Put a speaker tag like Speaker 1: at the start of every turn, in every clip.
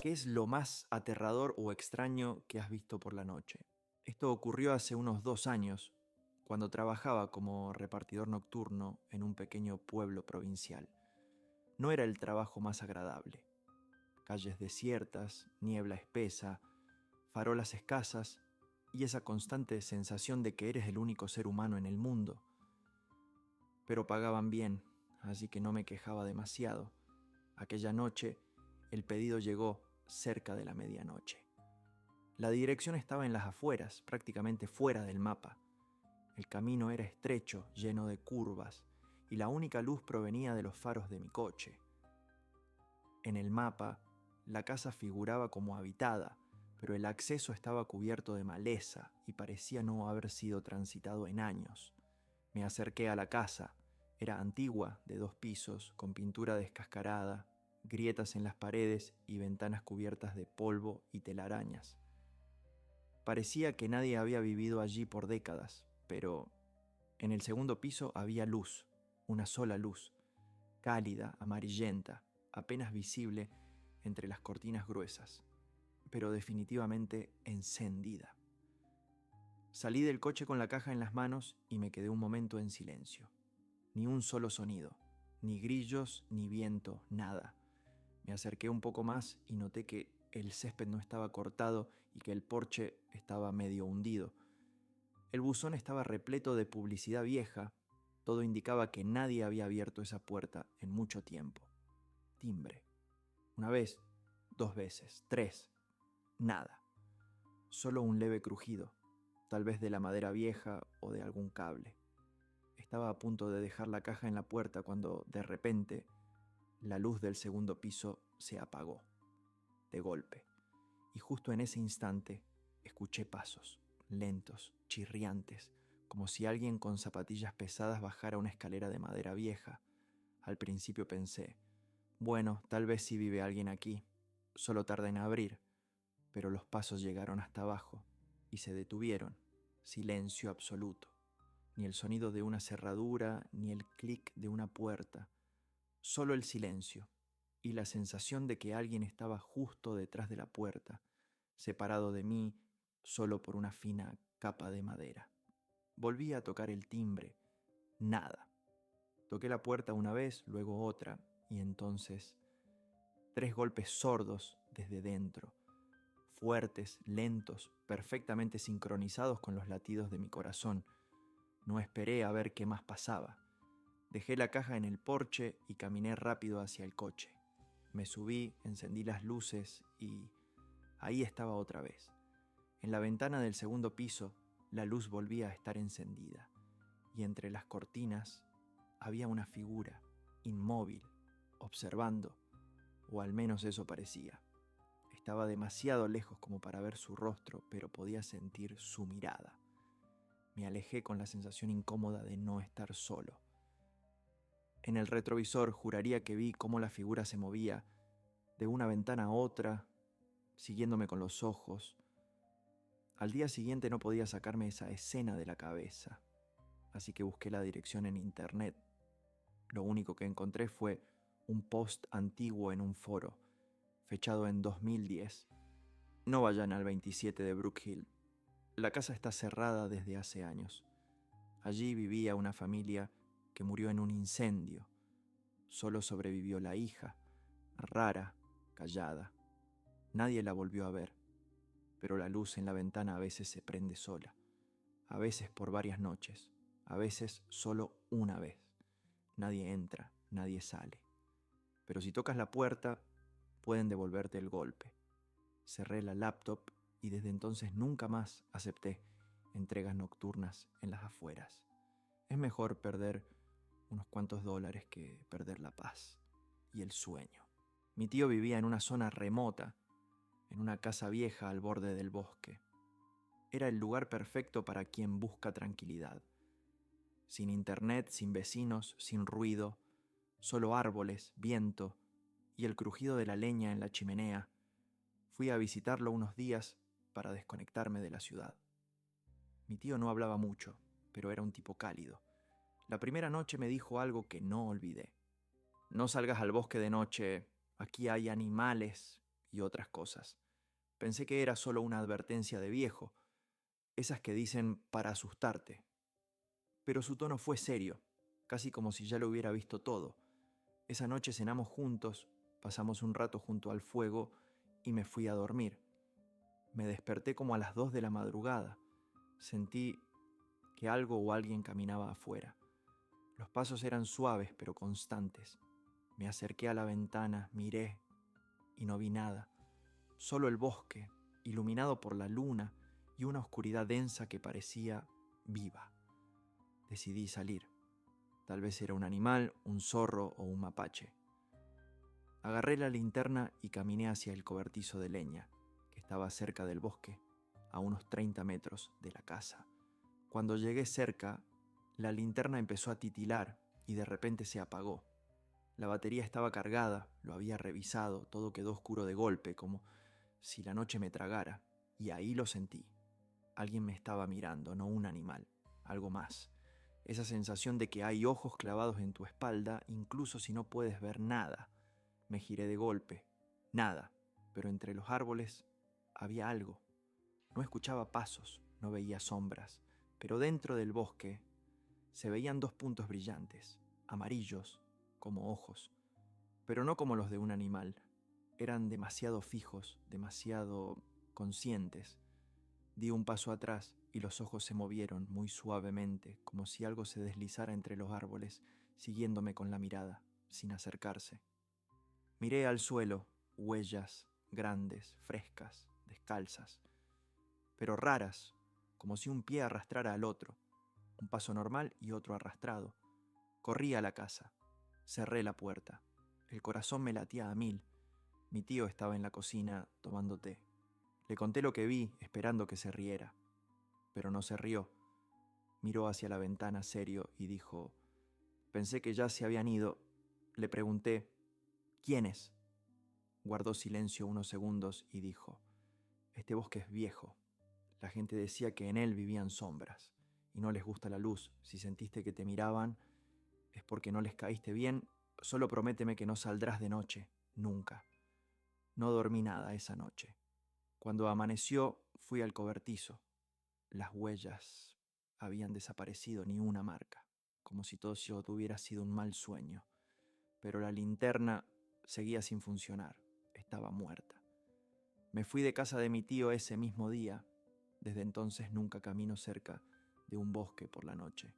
Speaker 1: ¿Qué es lo más aterrador o extraño que has visto por la noche? Esto ocurrió hace unos 2 años, cuando trabajaba como repartidor nocturno en un pequeño pueblo provincial. No era el trabajo más agradable. Calles desiertas, niebla espesa, farolas escasas y esa constante sensación de que eres el único ser humano en el mundo. Pero pagaban bien, así que no me quejaba demasiado. Aquella noche, el pedido llegó cerca de la medianoche. La dirección estaba en las afueras, prácticamente fuera del mapa. El camino era estrecho, lleno de curvas, y la única luz provenía de los faros de mi coche. En el mapa, la casa figuraba como habitada, pero el acceso estaba cubierto de maleza y parecía no haber sido transitado en años. Me acerqué a la casa. Era antigua, de 2 pisos, con pintura descascarada, grietas en las paredes y ventanas cubiertas de polvo y telarañas. Parecía que nadie había vivido allí por décadas, pero en el segundo piso había luz, una sola luz, cálida, amarillenta, apenas visible entre las cortinas gruesas, pero definitivamente encendida. Salí del coche con la caja en las manos y me quedé un momento en silencio. Ni un solo sonido, ni grillos, ni viento, nada. Me acerqué un poco más y noté que el césped no estaba cortado y que el porche estaba medio hundido. El buzón estaba repleto de publicidad vieja. Todo indicaba que nadie había abierto esa puerta en mucho tiempo. Timbre. Una vez, 2 veces, 3. Nada. Solo un leve crujido, tal vez de la madera vieja o de algún cable. Estaba a punto de dejar la caja en la puerta cuando, de repente, la luz del segundo piso se apagó, de golpe. Y justo en ese instante, escuché pasos, lentos, chirriantes, como si alguien con zapatillas pesadas bajara una escalera de madera vieja. Al principio pensé, bueno, tal vez sí vive alguien aquí, solo tarda en abrir, pero los pasos llegaron hasta abajo y se detuvieron, silencio absoluto. Ni el sonido de una cerradura, ni el clic de una puerta, solo el silencio y la sensación de que alguien estaba justo detrás de la puerta, separado de mí solo por una fina capa de madera. Volví a tocar el timbre. Nada. Toqué la puerta una vez, luego otra, y entonces 3 golpes sordos desde dentro, fuertes, lentos, perfectamente sincronizados con los latidos de mi corazón. No esperé a ver qué más pasaba. Dejé la caja en el porche y caminé rápido hacia el coche. Me subí, encendí las luces y ahí estaba otra vez. En la ventana del segundo piso, la luz volvía a estar encendida, y entre las cortinas había una figura, inmóvil, observando, o al menos eso parecía. Estaba demasiado lejos como para ver su rostro, pero podía sentir su mirada. Me alejé con la sensación incómoda de no estar solo. En el retrovisor juraría que vi cómo la figura se movía de una ventana a otra, siguiéndome con los ojos. Al día siguiente no podía sacarme esa escena de la cabeza, así que busqué la dirección en internet. Lo único que encontré fue un post antiguo en un foro, fechado en 2010. No vayan al 27 de Brook Hill. La casa está cerrada desde hace años. Allí vivía una familia que murió en un incendio. Solo sobrevivió la hija, rara, callada. Nadie la volvió a ver, pero la luz en la ventana a veces se prende sola, a veces por varias noches, a veces solo una vez. Nadie entra, nadie sale. Pero si tocas la puerta, pueden devolverte el golpe. Cerré la laptop y desde entonces nunca más acepté entregas nocturnas en las afueras. Es mejor perder unos cuantos dólares que perder la paz y el sueño. Mi tío vivía en una zona remota, en una casa vieja al borde del bosque. Era el lugar perfecto para quien busca tranquilidad. Sin internet, sin vecinos, sin ruido, solo árboles, viento y el crujido de la leña en la chimenea. Fui a visitarlo unos días para desconectarme de la ciudad. Mi tío no hablaba mucho, pero era un tipo cálido. La primera noche me dijo algo que no olvidé. No salgas al bosque de noche, aquí hay animales y otras cosas. Pensé que era solo una advertencia de viejo, esas que dicen para asustarte. Pero su tono fue serio, casi como si ya lo hubiera visto todo. Esa noche cenamos juntos, pasamos un rato junto al fuego y me fui a dormir. Me desperté como a las 2 de la madrugada. Sentí que algo o alguien caminaba afuera. Los pasos eran suaves pero constantes. Me acerqué a la ventana, miré y no vi nada. Solo el bosque, iluminado por la luna y una oscuridad densa que parecía viva. Decidí salir. Tal vez era un animal, un zorro o un mapache. Agarré la linterna y caminé hacia el cobertizo de leña, que estaba cerca del bosque, a unos 30 metros de la casa. Cuando llegué cerca, la linterna empezó a titilar y de repente se apagó. La batería estaba cargada, lo había revisado, todo quedó oscuro de golpe, como si la noche me tragara, y ahí lo sentí. Alguien me estaba mirando, no un animal, algo más. Esa sensación de que hay ojos clavados en tu espalda, incluso si no puedes ver nada. Me giré de golpe. Nada, pero entre los árboles había algo. No escuchaba pasos, no veía sombras, pero dentro del bosque se veían 2 puntos brillantes, amarillos, como ojos, pero no como los de un animal. Eran demasiado fijos, demasiado conscientes. Di un paso atrás y los ojos se movieron muy suavemente, como si algo se deslizara entre los árboles, siguiéndome con la mirada, sin acercarse. Miré al suelo, huellas grandes, frescas, descalzas, pero raras, como si un pie arrastrara al otro, un paso normal y otro arrastrado. Corrí a la casa, cerré la puerta. El corazón me latía a 1000. Mi tío estaba en la cocina tomando té. Le conté lo que vi, esperando que se riera, pero no se rió. Miró hacia la ventana serio y dijo: «Pensé que ya se habían ido». Le pregunté: «¿Quiénes?». Guardó silencio unos segundos y dijo: «Este bosque es viejo. La gente decía que en él vivían sombras, y no les gusta la luz. Si sentiste que te miraban, es porque no les caíste bien. Solo prométeme que no saldrás de noche, nunca». No dormí nada esa noche. Cuando amaneció, fui al cobertizo. Las huellas habían desaparecido, ni una marca, como si todo eso hubiera sido un mal sueño. Pero la linterna seguía sin funcionar, estaba muerta. Me fui de casa de mi tío ese mismo día. Desde entonces nunca camino cerca de un bosque por la noche.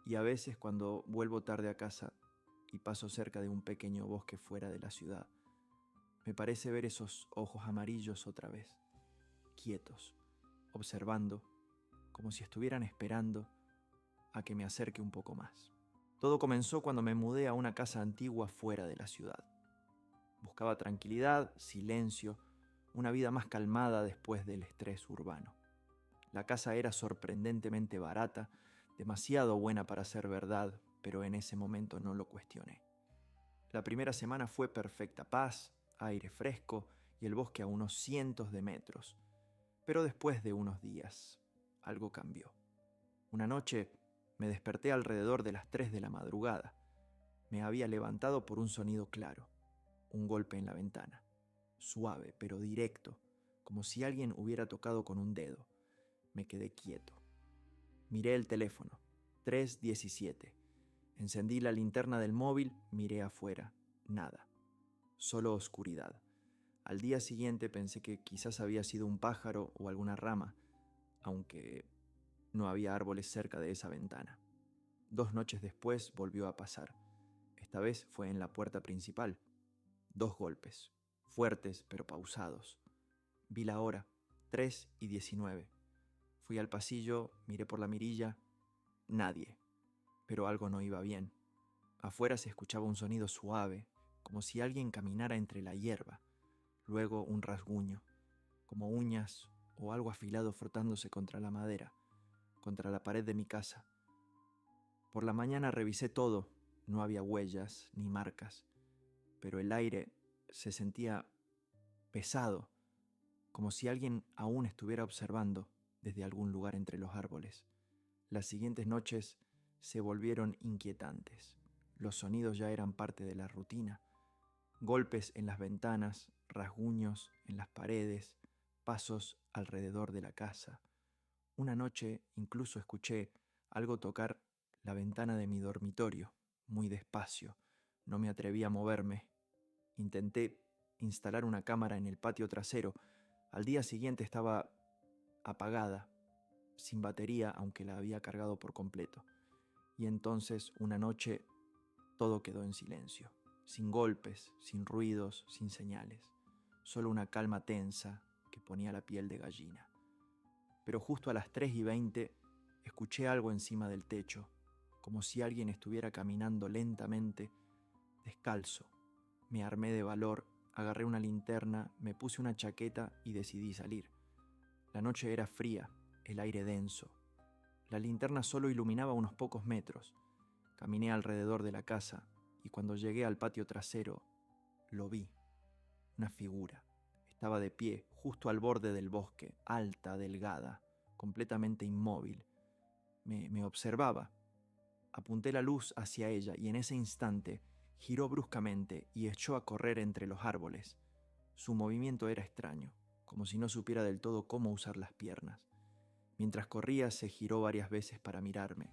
Speaker 1: Y a veces cuando vuelvo tarde a casa y paso cerca de un pequeño bosque fuera de la ciudad, me parece ver esos ojos amarillos otra vez, quietos, observando, como si estuvieran esperando a que me acerque un poco más. Todo comenzó cuando me mudé a una casa antigua fuera de la ciudad. Buscaba tranquilidad, silencio, una vida más calmada después del estrés urbano. La casa era sorprendentemente barata, demasiado buena para ser verdad, pero en ese momento no lo cuestioné. La primera semana fue perfecta: paz, aire fresco y el bosque a unos cientos de metros. Pero después de unos días, algo cambió. Una noche me desperté alrededor de las 3 de la madrugada. Me había levantado por un sonido claro, un golpe en la ventana, suave pero directo, como si alguien hubiera tocado con un dedo. Me quedé quieto. Miré el teléfono, 3:17. Encendí la linterna del móvil, miré afuera, nada, solo oscuridad. Al día siguiente pensé que quizás había sido un pájaro o alguna rama, aunque no había árboles cerca de esa ventana. 2 noches después volvió a pasar. Esta vez fue en la puerta principal. 2 golpes, fuertes pero pausados. Vi la hora, 3:19. Fui al pasillo, miré por la mirilla, nadie. Pero algo no iba bien. Afuera se escuchaba un sonido suave, como si alguien caminara entre la hierba. Luego un rasguño, como uñas o algo afilado frotándose contra la madera, contra la pared de mi casa. Por la mañana revisé todo. No había huellas ni marcas, pero el aire se sentía pesado, como si alguien aún estuviera observando desde algún lugar entre los árboles. Las siguientes noches se volvieron inquietantes. Los sonidos ya eran parte de la rutina. Golpes en las ventanas, rasguños en las paredes, pasos alrededor de la casa. Una noche incluso escuché algo tocar la ventana de mi dormitorio, muy despacio. No me atreví a moverme. Intenté instalar una cámara en el patio trasero. Al día siguiente estaba apagada, sin batería, aunque la había cargado por completo. Y entonces, una noche, todo quedó en silencio, sin golpes, sin ruidos, sin señales. Solo una calma tensa que ponía la piel de gallina. Pero justo a las 3:20 escuché algo encima del techo, como si alguien estuviera caminando lentamente, descalzo. Me armé de valor, agarré una linterna, me puse una chaqueta y decidí salir. La noche era fría, el aire denso. La linterna solo iluminaba unos pocos metros. Caminé alrededor de la casa y cuando llegué al patio trasero, lo vi. Una figura. Estaba de pie, justo al borde del bosque, alta, delgada, completamente inmóvil. Me observaba. Apunté la luz hacia ella y en ese instante giró bruscamente y echó a correr entre los árboles. Su movimiento era extraño, como si no supiera del todo cómo usar las piernas. Mientras corría se giró varias veces para mirarme,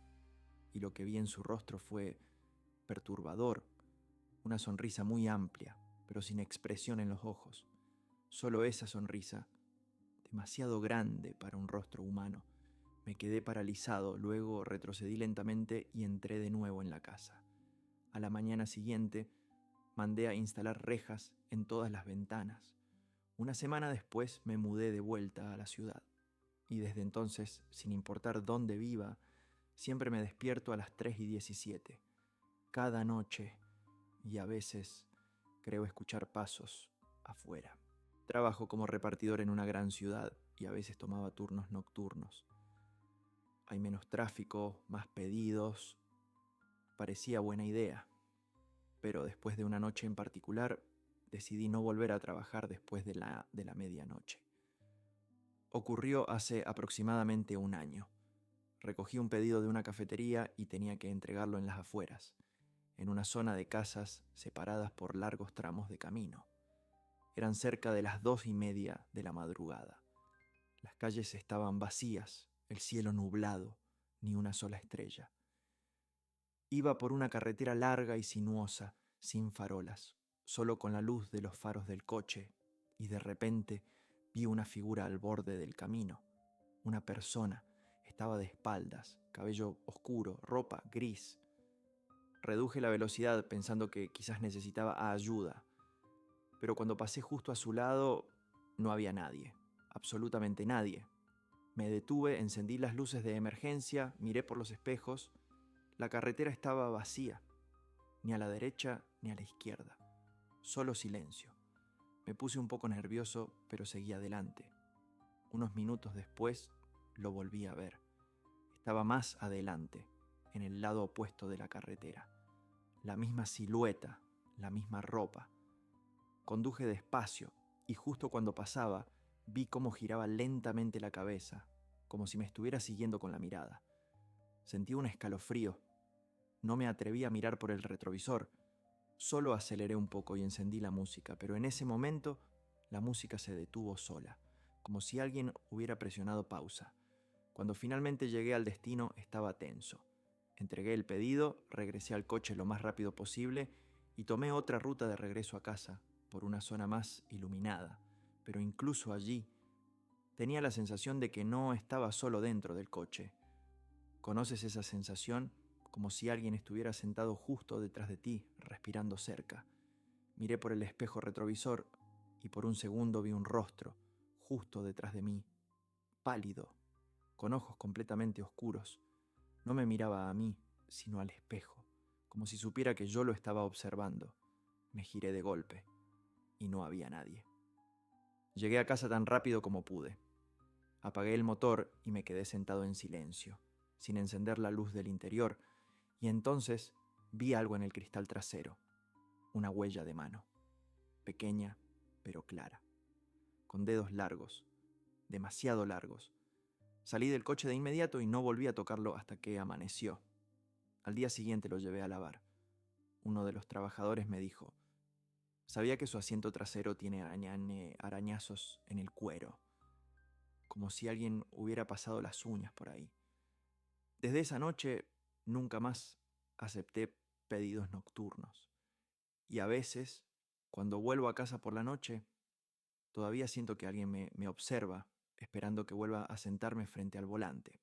Speaker 1: y lo que vi en su rostro fue perturbador, una sonrisa muy amplia, pero sin expresión en los ojos. Solo esa sonrisa, demasiado grande para un rostro humano. Me quedé paralizado, luego retrocedí lentamente y entré de nuevo en la casa. A la mañana siguiente, mandé a instalar rejas en todas las ventanas. Una semana después me mudé de vuelta a la ciudad. Y desde entonces, sin importar dónde viva, siempre me despierto a las 3:17. Cada noche, y a veces creo escuchar pasos afuera. Trabajo como repartidor en una gran ciudad y a veces tomaba turnos nocturnos. Hay menos tráfico, más pedidos. Parecía buena idea, pero después de una noche en particular, decidí no volver a trabajar después de la medianoche. Ocurrió hace aproximadamente un año. Recogí un pedido de una cafetería y tenía que entregarlo en las afueras, en una zona de casas separadas por largos tramos de camino. Eran cerca de las 2:30 de la madrugada. Las calles estaban vacías, el cielo nublado, ni una sola estrella. Iba por una carretera larga y sinuosa, sin farolas, solo con la luz de los faros del coche, y de repente vi una figura al borde del camino. Una persona. Estaba de espaldas, cabello oscuro, ropa gris. Reduje la velocidad pensando que quizás necesitaba ayuda, pero cuando pasé justo a su lado no había nadie, absolutamente nadie. Me detuve, encendí las luces de emergencia, miré por los espejos. La carretera estaba vacía, ni a la derecha ni a la izquierda, solo silencio. Me puse un poco nervioso, pero seguí adelante. Unos minutos después lo volví a ver. Estaba más adelante, en el lado opuesto de la carretera. La misma silueta, la misma ropa. Conduje despacio y justo cuando pasaba vi cómo giraba lentamente la cabeza, como si me estuviera siguiendo con la mirada. Sentí un escalofrío. No me atreví a mirar por el retrovisor. Solo aceleré un poco y encendí la música, pero en ese momento la música se detuvo sola, como si alguien hubiera presionado pausa. Cuando finalmente llegué al destino estaba tenso. Entregué el pedido, regresé al coche lo más rápido posible y tomé otra ruta de regreso a casa, por una zona más iluminada. Pero incluso allí tenía la sensación de que no estaba solo dentro del coche. ¿Conoces esa sensación? Como si alguien estuviera sentado justo detrás de ti, respirando cerca. Miré por el espejo retrovisor y por un segundo vi un rostro, justo detrás de mí, pálido, con ojos completamente oscuros. No me miraba a mí, sino al espejo, como si supiera que yo lo estaba observando. Me giré de golpe y no había nadie. Llegué a casa tan rápido como pude. Apagué el motor y me quedé sentado en silencio, sin encender la luz del interior, y entonces vi algo en el cristal trasero, una huella de mano, pequeña pero clara, con dedos largos, demasiado largos. Salí del coche de inmediato y no volví a tocarlo hasta que amaneció. Al día siguiente lo llevé a lavar. Uno de los trabajadores me dijo: Sabía que su asiento trasero tiene arañazos en el cuero, como si alguien hubiera pasado las uñas por ahí. Desde esa noche nunca más acepté pedidos nocturnos. Y a veces, cuando vuelvo a casa por la noche, todavía siento que alguien me observa, esperando que vuelva a sentarme frente al volante.